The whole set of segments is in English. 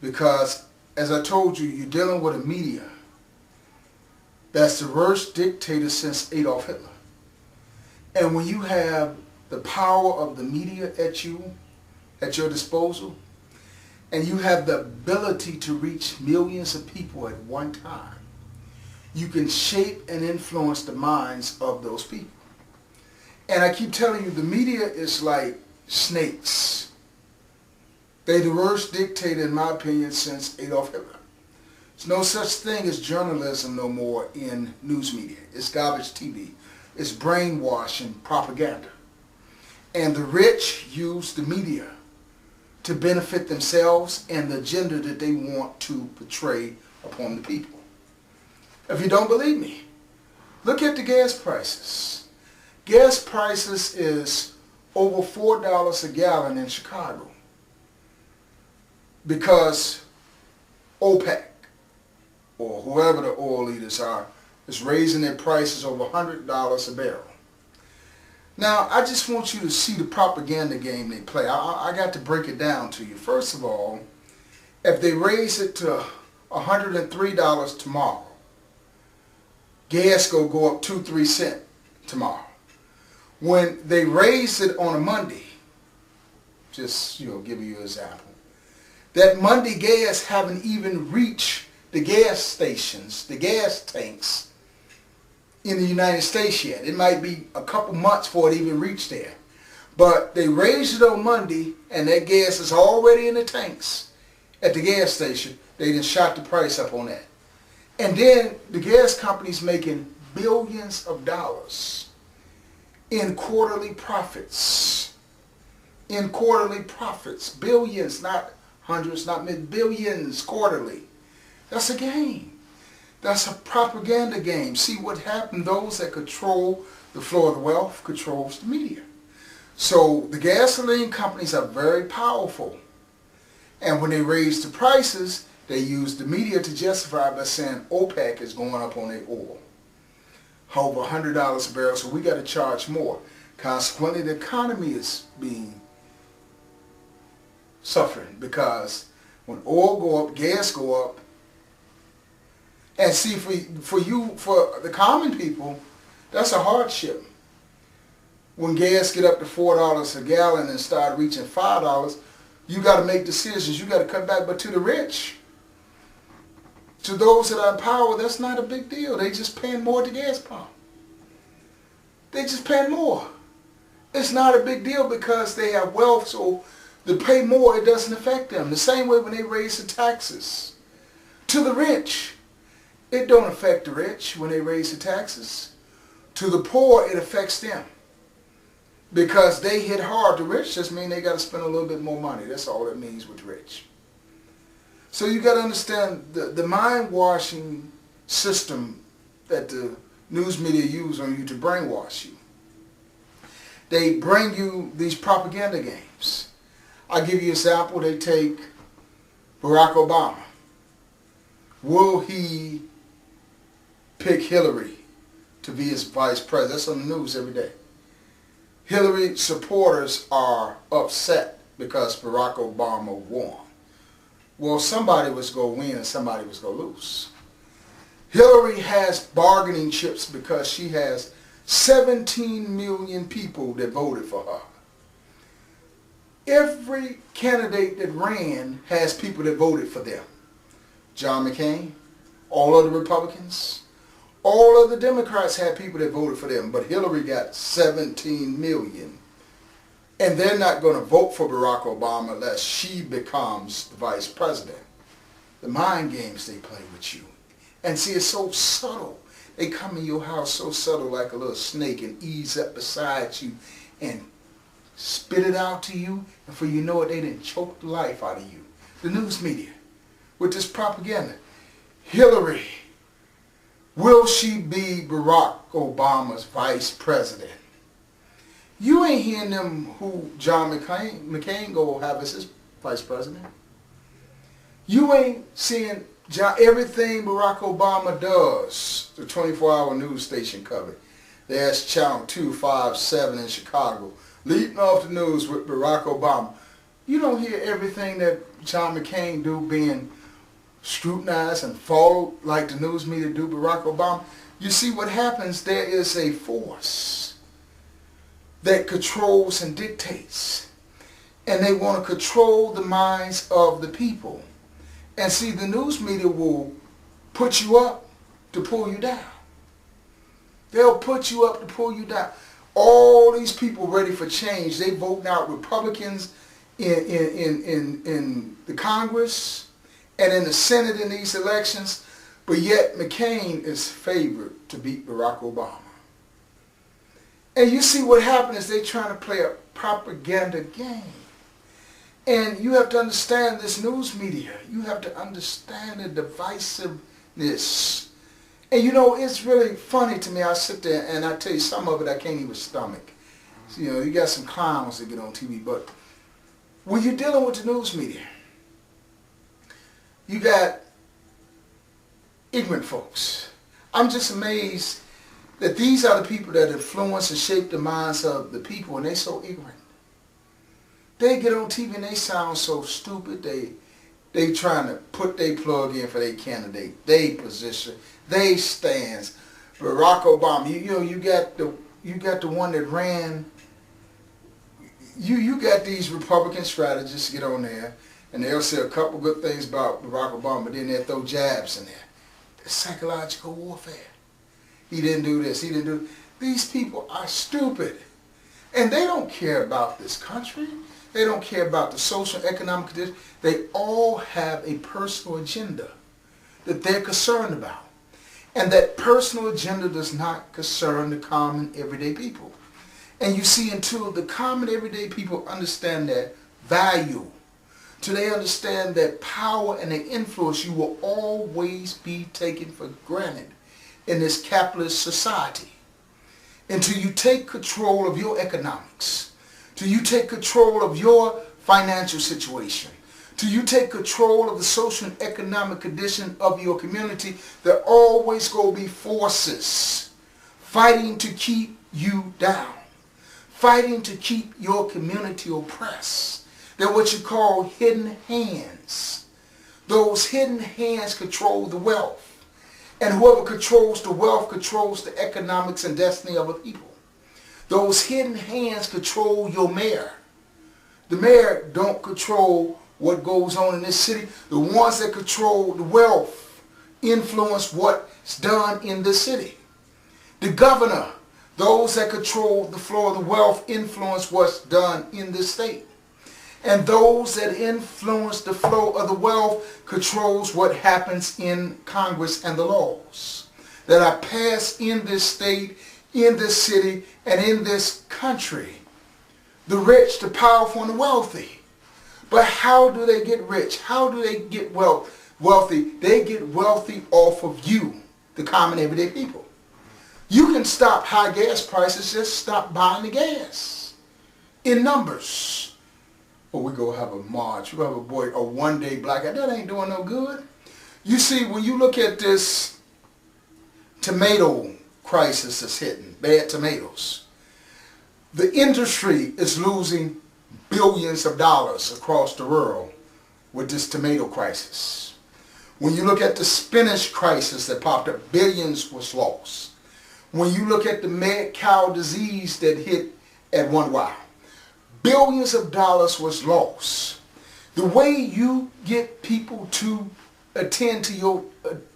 Because, as I told you, you're dealing with a media that's the worst dictator since Adolf Hitler. And when you have the power of the media at your disposal, and you have the ability to reach millions of people at one time, you can shape and influence the minds of those people. And I keep telling you, the media is like snakes. They're the worst dictator, in my opinion, since Adolf Hitler. There's no such thing as journalism no more in news media. It's garbage TV. It's brainwashing propaganda. And the rich use the media to benefit themselves and the agenda that they want to portray upon the people. If you don't believe me, look at the gas prices. Gas prices is over $4 a gallon in Chicago because OPEC, or whoever the oil leaders are, is raising their prices over $100 a barrel. Now, I just want you to see the propaganda game they play. I got to break it down to you. First of all, if they raise it to $103 tomorrow, gas will go up 2-3 cents tomorrow. When they raise it on a Monday, just giving you an example, that Monday gas haven't even reached the gas stations, the gas tanks in the United States yet. It might be a couple months before it even reached there. But they raised it on Monday, and that gas is already in the tanks at the gas station. They just shot the price up on that. And then the gas company's making billions of dollars in quarterly profits. In quarterly profits. Billions, not hundreds, not billions quarterly. That's a game. That's a propaganda game. See what happened? Those that control the flow of the wealth controls the media. So the gasoline companies are very powerful. And when they raise the prices, they use the media to justify by saying OPEC is going up on their oil. Over $100 a barrel, so we got to charge more. Consequently, the economy is being suffering because when oil go up, gas go up. And see, for the common people, that's a hardship. When gas get up to $4 a gallon and start reaching $5, you got to make decisions. You got to cut back. But to the rich, to those that are in power, that's not a big deal. They just paying more at the gas pump. They just paying more. It's not a big deal because they have wealth, so to pay more, it doesn't affect them. The same way when they raise the taxes. To the rich, it don't affect the rich when they raise the taxes. To the poor, it affects them. Because they hit hard. The rich just mean they got to spend a little bit more money. That's all it means with rich. So you got to understand the mind-washing system that the news media use on you to brainwash you. They bring you these propaganda games. I'll give you an example. They take Barack Obama. Will he pick Hillary to be his vice president? That's on the news every day. Hillary supporters are upset because Barack Obama won. Well, somebody was going to win and somebody was going to lose. Hillary has bargaining chips because she has 17 million people that voted for her. Every candidate that ran has people that voted for them. John McCain, all of the Republicans, all of the Democrats had people that voted for them, but Hillary got 17 million. And they're not going to vote for Barack Obama unless she becomes the vice president. The mind games they play with you. And see, it's so subtle. They come in your house so subtle like a little snake and ease up beside you and spit it out to you. And for you know it, they didn't choke the life out of you. The news media, with this propaganda. Hillary, will she be Barack Obama's vice president? You ain't hearing them who John McCain go have as his vice president. You ain't seeing everything Barack Obama does. The 24-hour news station covered. There's Channel 257 in Chicago, leading off the news with Barack Obama. You don't hear everything that John McCain do being scrutinized and followed like the news media do Barack Obama, you see what happens. There is a force that controls and dictates. And they want to control the minds of the people. And see, the news media will put you up to pull you down. They'll put you up to pull you down. All these people ready for change, they voting out Republicans in the Congress and in the Senate in these elections, but yet McCain is favored to beat Barack Obama. And you see what happens is they trying to play a propaganda game. And you have to understand this news media. You have to understand the divisiveness. And you know, it's really funny to me. I sit there and I tell you some of it I can't even stomach. So, you know, you got some clowns that get on TV, but when you're dealing with the news media, you got ignorant folks. I'm just amazed that these are the people that influence and shape the minds of the people, and they're so ignorant. They get on TV and they sound so stupid. They trying to put their plug in for their candidate, their position, their stance. Barack Obama, you got the one that ran. You got these Republican strategists get on there, and they'll say a couple good things about Barack Obama, but then they'll throw jabs in there. It's psychological warfare. He didn't do this. He didn't do. These people are stupid, and they don't care about this country. They don't care about the social and economic conditions. They all have a personal agenda that they're concerned about. And that personal agenda does not concern the common everyday people. And you see, until the common everyday people understand that value, till they understand that power and the influence, you will always be taken for granted in this capitalist society. Until you take control of your economics, till you take control of your financial situation, till you take control of the social and economic condition of your community, there always going to be forces fighting to keep you down, fighting to keep your community oppressed. They're what you call hidden hands. Those hidden hands control the wealth. And whoever controls the wealth controls the economics and destiny of a people. Those hidden hands control your mayor. The mayor don't control what goes on in this city. The ones that control the wealth influence what's done in the city. The governor, those that control the flow of the wealth influence what's done in the state. And those that influence the flow of the wealth controls what happens in Congress and the laws that are passed in this state, in this city, and in this country. The rich, the powerful, and the wealthy. But how do they get rich? How do they get wealthy? They get wealthy off of you, the common everyday people. You can stop high gas prices, just stop buying the gas. In numbers. Or we go have a march, we have a one-day blackout. That ain't doing no good. You see, when you look at this tomato crisis that's hitting, bad tomatoes, the industry is losing billions of dollars across the world with this tomato crisis. When you look at the spinach crisis that popped up, billions was lost. When you look at the mad cow disease that hit at one while, billions of dollars was lost. The way you get people to attend to your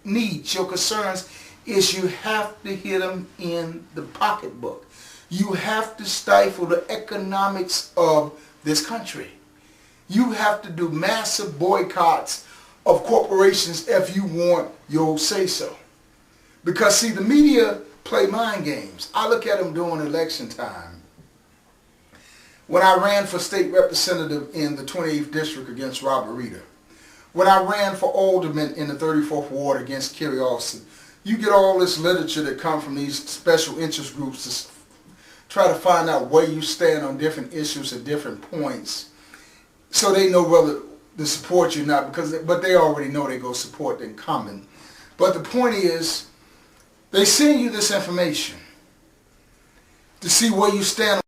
needs, your concerns, is you have to hit them in the pocketbook. You have to stifle the economics of this country. You have to do massive boycotts of corporations if you want your say-so. Because see, the media play mind games. I look at them during election time. When I ran for state representative in the 28th district against Robert Reeder, when I ran for alderman in the 34th ward against Kerry Austin, you get all this literature that comes from these special interest groups to try to find out where you stand on different issues at different points, so they know whether to support you or not. But they already know they go support the incumbent. But the point is, they send you this information to see where you stand